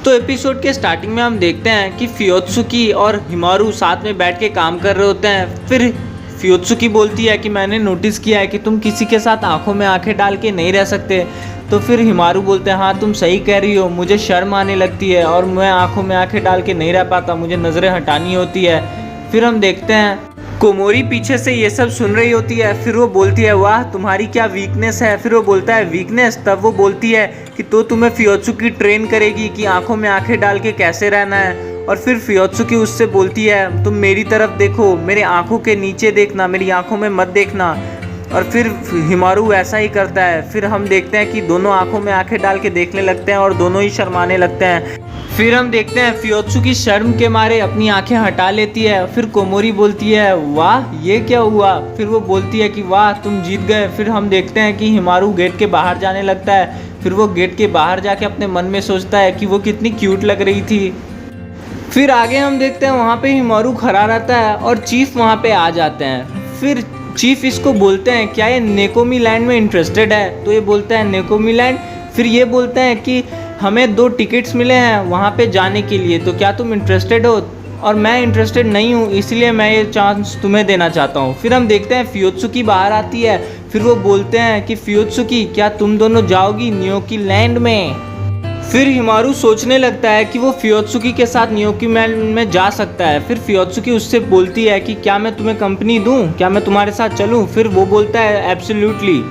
तो एपिसोड के स्टार्टिंग में हम देखते हैं कि फियोत्सुकी और हिमारू साथ में बैठ के काम कर रहे होते हैं। फिर फियोत्सुकी बोलती है कि मैंने नोटिस किया है कि तुम किसी के साथ आंखों में आंखें डाल के नहीं रह सकते। तो फिर हिमारू बोलते हैं हाँ तुम सही कह रही हो, मुझे शर्म आने लगती है और मैं आंखों में आंखें डाल के नहीं रह पाता, मुझे नज़रें हटानी होती है। फिर हम देखते हैं कोमोरी पीछे से ये सब सुन रही होती है। फिर वो बोलती है वाह तुम्हारी क्या वीकनेस है। फिर वो बोलता है वीकनेस। तब वो बोलती है कि तो तुम्हें फियोत्सुकी ट्रेन करेगी कि आंखों में आंखें डाल के कैसे रहना है। और फिर फियोत्सुकी उससे बोलती है तुम मेरी तरफ देखो, मेरे आंखों के नीचे देखना, मेरी आंखों में मत देखना। और फिर हिमारू ऐसा ही करता है। फिर हम देखते हैं कि दोनों आंखों में आंखें डाल के देखने लगते हैं और दोनों ही शर्माने लगते हैं। फिर हम देखते हैं फियोत्सुकी शर्म के मारे अपनी आंखें हटा लेती है। फिर कोमोरी बोलती है वाह ये क्या हुआ। फिर वो बोलती है कि वाह तुम जीत गए। फिर हम देखते हैं कि हिमारू गेट के बाहर जाने लगता है। फिर वो गेट के बाहर जाके अपने मन में सोचता है कि वो कितनी क्यूट लग रही थी। फिर आगे हम देखते हैं वहाँ पे हिमारू खड़ा रहता है और चीफ वहाँ पे आ जाते हैं। फिर चीफ इसको बोलते हैं क्या ये नेकोमी लैंड में इंटरेस्टेड है। तो ये बोलता है नेकोमी लैंड। फिर ये बोलते हैं कि हमें 2 टिकट्स मिले हैं वहाँ पे जाने के लिए, तो क्या तुम इंटरेस्टेड हो। और मैं इंटरेस्टेड नहीं हूँ, इसलिए मैं ये चांस तुम्हें देना चाहता हूँ। फिर हम देखते हैं फियोत्सुकी बाहर आती है। फिर वो बोलते हैं कि फियोत्सुकी क्या तुम दोनों जाओगी न्योकी लैंड में। फिर हिमारू सोचने लगता है कि वो फियोत्सुकी के साथ न्योकी लैंड में जा सकता है। फिर फियोत्सुकी उससे बोलती है कि क्या मैं तुम्हें कंपनी दूँ, क्या मैं तुम्हारे साथ चलूँ। फिर वो बोलता है एब्सोल्युटली।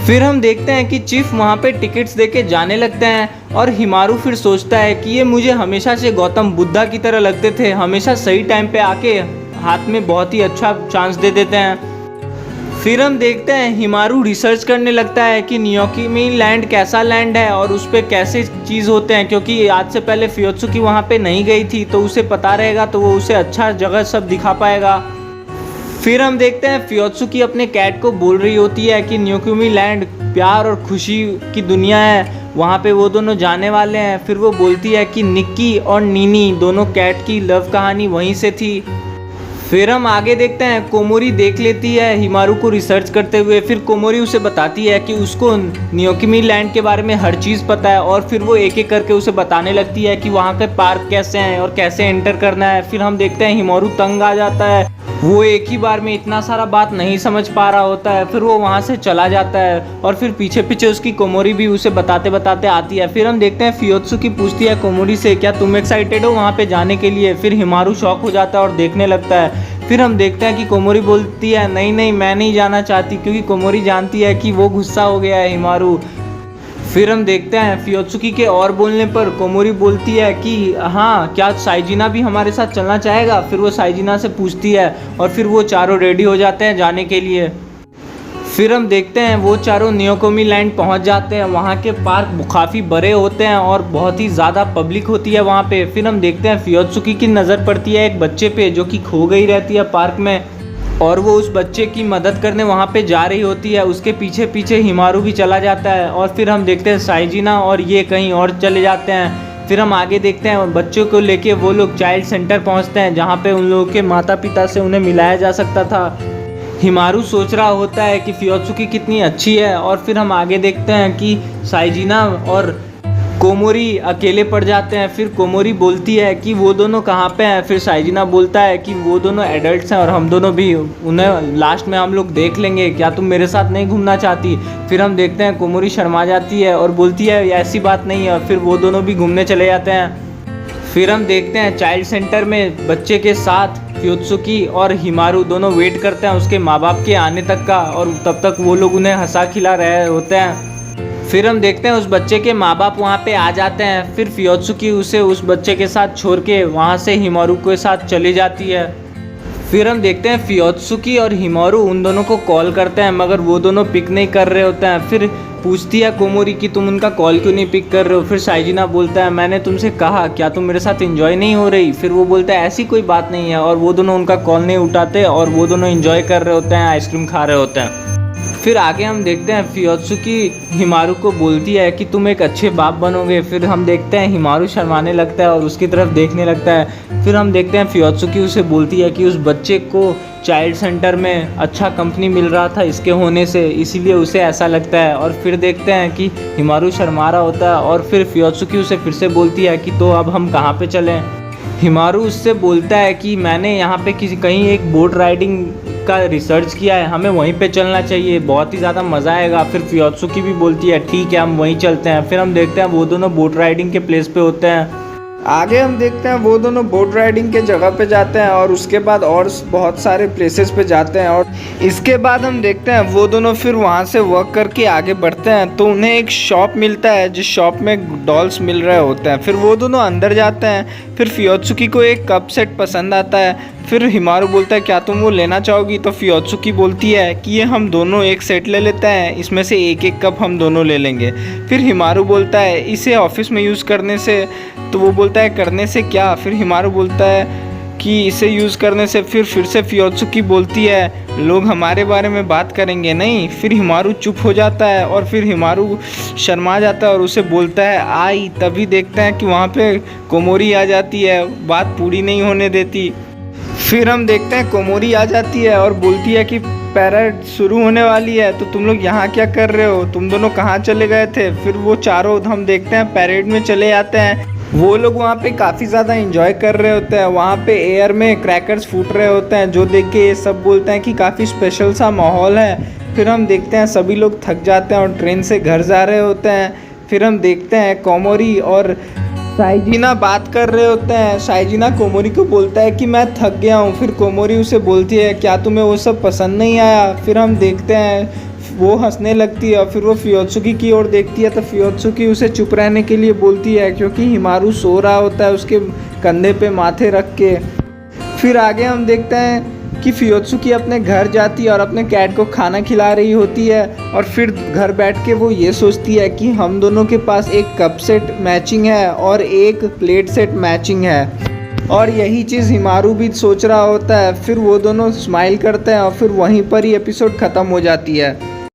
फिर हम देखते हैं कि चीफ वहाँ पे टिकट्स देके जाने लगते हैं और हिमारू फिर सोचता है कि ये मुझे हमेशा से गौतम बुद्धा की तरह लगते थे, हमेशा सही टाइम पे आके हाथ में बहुत ही अच्छा चांस दे देते हैं। फिर हम देखते हैं हिमारू रिसर्च करने लगता है कि न्योकी लैंड कैसा लैंड है और उस पर कैसे चीज़ होते हैं, क्योंकि आज से पहले फियोत्सुकी वहाँ पे नहीं गई थी तो उसे पता रहेगा, तो वो उसे अच्छा जगह सब दिखा पाएगा। फिर हम देखते हैं फियोत्सुकी अपने कैट को बोल रही होती है कि न्योकुमी लैंड प्यार और खुशी की दुनिया है, वहाँ पे वो दोनों जाने वाले हैं। फिर वो बोलती है कि निक्की और नीनी दोनों कैट की लव कहानी वहीं से थी। फिर हम आगे देखते हैं कोमोरी देख लेती है हिमारू को रिसर्च करते हुए। फिर कोमोरी उसे बताती है कि उसको न्योकुमी लैंड के बारे में हर चीज़ पता है और फिर वो एक एक करके उसे बताने लगती है कि वहाँ के पार्क कैसे हैं और कैसे एंटर करना है। फिर हम देखते हैं हिमारू तंग आ जाता है, वो एक ही बार में इतना सारा बात नहीं समझ पा रहा होता है। फिर वो वहाँ से चला जाता है और फिर पीछे पीछे उसकी कोमोरी भी उसे बताते बताते आती है। फिर हम देखते हैं फियोत्सुकी पूछती है कोमोरी से क्या तुम एक्साइटेड हो वहाँ पे जाने के लिए। फिर हिमारू शॉक हो जाता है और देखने लगता है। फिर हम देखते हैं कि कोमोरी बोलती है नहीं नहीं मैं नहीं जाना चाहती, क्योंकि कोमोरी जानती है कि वो गुस्सा हो गया है हिमारू। फिर हम देखते हैं फियोत्सुकी के और बोलने पर कोमोरी बोलती है कि हाँ क्या साइजिना भी हमारे साथ चलना चाहेगा। फिर वो साइजिना से पूछती है और फिर वो चारों रेडी हो जाते हैं जाने के लिए। फिर हम देखते हैं वो चारों न्योकुमी लैंड पहुंच जाते हैं। वहाँ के पार्क काफ़ी बड़े होते हैं और बहुत ही ज़्यादा पब्लिक होती है वहाँ पे। फिर हम देखते हैं फियोत्सुकी की नज़र पड़ती है एक बच्चे पे जो कि खो गई रहती है पार्क में और वो उस बच्चे की मदद करने वहाँ पे जा रही होती है। उसके पीछे पीछे हिमारू भी चला जाता है और फिर हम देखते हैं साइजिना और ये कहीं और चले जाते हैं। फिर हम आगे देखते हैं बच्चों को लेके वो लोग चाइल्ड सेंटर पहुँचते हैं जहाँ पे उन लोगों के माता पिता से उन्हें मिलाया जा सकता था। हिमारू सोच रहा होता है कि फियोत्सुकी कितनी अच्छी है। और फिर हम आगे देखते हैं कि साइजिना और कोमोरी अकेले पड़ जाते हैं। फिर कोमोरी बोलती है कि वो दोनों कहाँ पे हैं। फिर साइजिना बोलता है कि वो दोनों एडल्ट्स हैं और हम दोनों भी, उन्हें लास्ट में हम लोग देख लेंगे, क्या तुम मेरे साथ नहीं घूमना चाहती। फिर हम देखते हैं कोमोरी शर्मा जाती है और बोलती है ऐसी बात नहीं है। फिर वो दोनों भी घूमने चले जाते हैं। फिर हम देखते हैं चाइल्ड सेंटर में बच्चे के साथ फियोत्सुकी और हिमारू दोनों वेट करते हैं उसके माँ बाप के आने तक का, और तब तक वो लोग उन्हें हंसा खिला रहे होते हैं। फिर हम देखते हैं उस बच्चे के माँ बाप वहाँ पे आ जाते हैं। फिर फियोत्सुकी उसे उस बच्चे के साथ छोड़ के वहाँ से हिमारू के साथ चली जाती है। फिर हम देखते हैं फियोत्सुकी और हिमारू उन दोनों को कॉल करते हैं मगर वो दोनों पिक नहीं कर रहे होते हैं। फिर पूछती है कोमोरी कि तुम उनका कॉल क्यों नहीं पिक कर रहे हो। फिर साइजिना बोलता है मैंने तुमसे कहा, क्या तुम मेरे साथ एंजॉय नहीं हो रही। फिर वो बोलता है ऐसी कोई बात नहीं है और वो दोनों उनका कॉल नहीं उठाते और वो दोनों एंजॉय कर रहे होते हैं, आइसक्रीम खा रहे होते हैं। फिर आगे हम देखते हैं फियोत्सुकी हिमारू को बोलती है कि तुम एक अच्छे बाप बनोगे। फिर हम देखते हैं हिमारू शर्माने लगता है और उसकी तरफ देखने लगता है। फिर हम देखते हैं फियोत्सुकी उसे बोलती है कि उस बच्चे को चाइल्ड सेंटर में अच्छा कंपनी मिल रहा था इसके होने से, इसीलिए उसे ऐसा लगता है। और फिर देखते हैं कि हिमारू शर्मा रहा होता है और फिर फियोत्सुकी उसे फिर से बोलती है कि तो अब हम कहाँ पे चलें। हिमारू उससे बोलता है कि मैंने यहाँ पे किसी कहीं एक बोट राइडिंग का रिसर्च किया है, हमें वहीं पे चलना चाहिए, बहुत ही ज़्यादा मज़ा आएगा। फिर फियोत्सुकी भी बोलती है ठीक है हम वहीं चलते हैं। फिर हम देखते हैं वो दोनों बोट राइडिंग के प्लेस पे होते हैं। आगे हम देखते हैं वो दोनों बोट राइडिंग के जगह पे जाते हैं और उसके बाद और बहुत सारे प्लेसेस पे जाते हैं। और इसके बाद हम देखते हैं वो दोनों फिर वहाँ से वर्क करके आगे बढ़ते हैं तो उन्हें एक शॉप मिलता है जिस शॉप में डॉल्स मिल रहे होते हैं। फिर वो दोनों अंदर जाते हैं। फिर फियोत्सुकी को एक कप सेट पसंद आता है। फिर हिमारू बोलता है क्या तुम वो लेना चाहोगी, तो फियोत्सुकी बोलती है कि ये हम दोनों एक सेट ले लेते हैं, इसमें से एक एक कप हम दोनों ले लेंगे। फिर हिमारू बोलता है इसे ऑफिस में यूज़ करने से, तो वो बोलता है करने से क्या। फिर हिमारू बोलता है कि इसे यूज़ करने से फिर से फियोत्सुकी बोलती है लोग हमारे बारे में बात करेंगे नहीं। फिर हिमारू चुप हो जाता है और फिर हिमारू शर्मा जाता है और उसे बोलता है आई। तभी देखते हैं कि वहाँ पे कोमोरी आ जाती है, बात पूरी नहीं होने देती। फिर हम देखते हैं कोमोरी आ जाती है और बोलती है कि पैरेड शुरू होने वाली है तो तुम लोग यहाँ क्या कर रहे हो, तुम दोनों कहाँ चले गए थे। फिर वो चारों हम देखते हैं पैरेड में चले जाते हैं। वो लोग वहाँ पे काफ़ी ज़्यादा एंजॉय कर रहे होते हैं, वहाँ पे एयर में क्रैकर्स फूट रहे होते हैं जो देख के ये सब बोलते हैं कि काफ़ी स्पेशल सा माहौल है। फिर हम देखते हैं सभी लोग थक जाते हैं और ट्रेन से घर जा रहे होते हैं। फिर हम देखते हैं कोमोरी और साइजिना बात कर रहे होते हैं। साइजिना कोमोरी को बोलता है कि मैं थक गया हूँ। फिर कोमोरी उसे बोलती है क्या तुम्हें वो सब पसंद नहीं आया। फिर हम देखते हैं वो हंसने लगती है और फिर वो फियोत्सुकी की ओर देखती है तो फियोत्सुकी उसे चुप रहने के लिए बोलती है क्योंकि हिमारू सो रहा होता है उसके कंधे पे माथे रख के। फिर आगे हम देखते हैं कि फियोत्सुकी अपने घर जाती है और अपने कैट को खाना खिला रही होती है और फिर घर बैठ के वो ये सोचती है कि हम दोनों के पास एक कप सेट मैचिंग है और एक प्लेट सेट मैचिंग है और यही चीज़ हिमारू भी सोच रहा होता है। फिर वो दोनों स्माइल करते हैं और फिर वहीं पर ही एपिसोड ख़त्म हो जाती है।